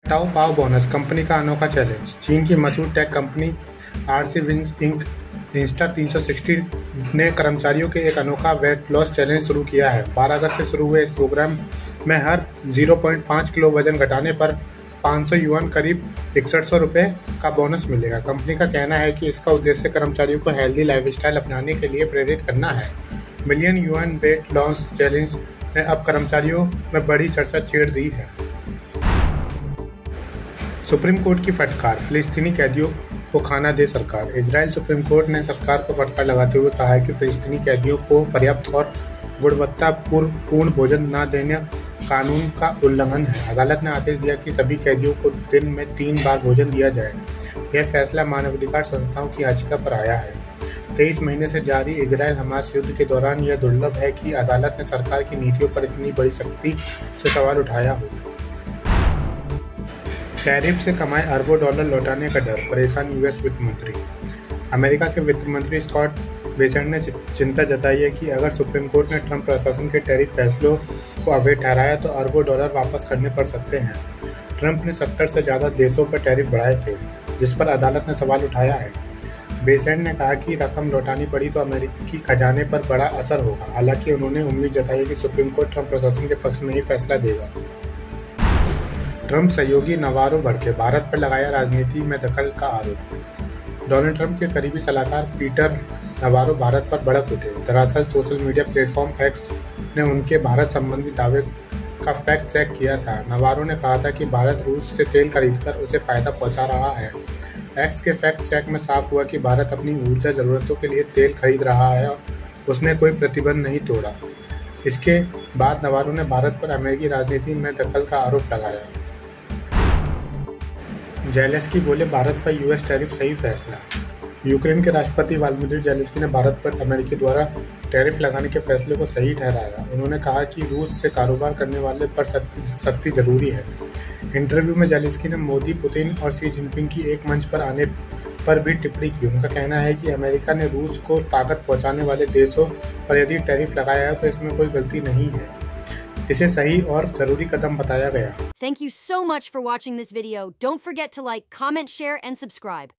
ताओ पाओ bonus, company का अनोखा चैलेंज। चीन की मशहूर tech company RC wings inc इंस्टा360 ने कर्मचारियों के एक अनोखा वेट लॉस चैलेंज शुरू किया है। 12 अगस्त से शुरू हुए इस प्रोग्राम में हर 0.5 किलो वजन घटाने पर 500 युआन करीब 6100 रुपये का बोनस मिलेगा। कंपनी का कहना है कि इसका उद्देश्य कर्मचारियों को हेल्दी लाइफस्टाइल अपनाने के लिए प्रेरित करना है। Million yuan weight loss challenge ने अब कर्मचारियों में बड़ी चर्चा छेड़ दी है। सुप्रीम कोर्ट की फटकार, फिलिस्तीनी कैदियों को खाना दे सरकार। इजराइल सुप्रीम कोर्ट ने सरकार को फटकार लगाते हुए कहा है कि फिलिस्तीनी कैदियों को पर्याप्त और गुणवत्तापूर्ण भोजन न देना कानून का उल्लंघन है। अदालत ने आदेश दिया कि सभी कैदियों को दिन में 3 बार भोजन दिया जाए। यह फैसला मानवाधिकार संस्थाओं की याचिका पर आया है। 23 महीने से जारी इजराइल हमास युद्ध के दौरान यह दुर्लभ है कि अदालत ने सरकार की नीतियों पर इतनी बड़ी सख्ती से सवाल उठाया हो। टैरिफ से कमाए अरबों डॉलर लौटाने का डर, परेशान यूएस वित्त मंत्री। अमेरिका के वित्त मंत्री स्कॉट बेसेंट ने चिंता जताई है कि अगर सुप्रीम कोर्ट ने ट्रंप प्रशासन के टैरिफ फैसलों को अवैध ठहराया तो अरबों डॉलर वापस करने पड़ सकते हैं। ट्रंप ने 70 से ज़्यादा देशों पर टैरिफ बढ़ाए थे, जिस पर अदालत ने सवाल उठाया है। बेसेंट ने कहा कि रकम लौटानी पड़ी तो अमेरिकी खजाने पर बड़ा असर होगा। हालांकि उन्होंने उम्मीद जताई कि सुप्रीम कोर्ट ट्रंप प्रशासन के पक्ष में ही फैसला देगा। ट्रंप सहयोगी नवारो भड़के, भारत पर लगाया राजनीति में दखल का आरोप। डोनाल्ड ट्रंप के करीबी सलाहकार पीटर नवारो भारत पर भड़क उठे। दरअसल सोशल मीडिया प्लेटफॉर्म एक्स ने उनके भारत संबंधी दावे का फैक्ट चेक किया था। नवारो ने कहा था कि भारत रूस से तेल खरीदकर उसे फायदा पहुंचा रहा है। एक्स के फैक्ट चेक में साफ हुआ कि भारत अपनी ऊर्जा जरूरतों के लिए तेल खरीद रहा है और उसने कोई प्रतिबंध नहीं तोड़ा। इसके बाद नवारो ने भारत पर अमेरिकी राजनीति में दखल का आरोप लगाया। जेलेंस्की बोले, भारत पर यूएस टैरिफ सही फैसला। यूक्रेन के राष्ट्रपति व्लादिमीर जेलेंस्की ने भारत पर अमेरिका द्वारा टैरिफ लगाने के फैसले को सही ठहराया। उन्होंने कहा कि रूस से कारोबार करने वाले पर सख्ती जरूरी है। इंटरव्यू में जेलेंस्की ने मोदी, पुतिन और शी जिनपिंग की एक मंच पर आने पर भी टिप्पणी की। उनका कहना है कि अमेरिका ने रूस को ताकत पहुंचाने वाले देशों पर यदि टैरिफ लगाया है तो इसमें कोई गलती नहीं है। इसे सही और जरूरी कदम बताया गया। Thank you so much for watching this video. Don't forget to like, comment, share, and subscribe.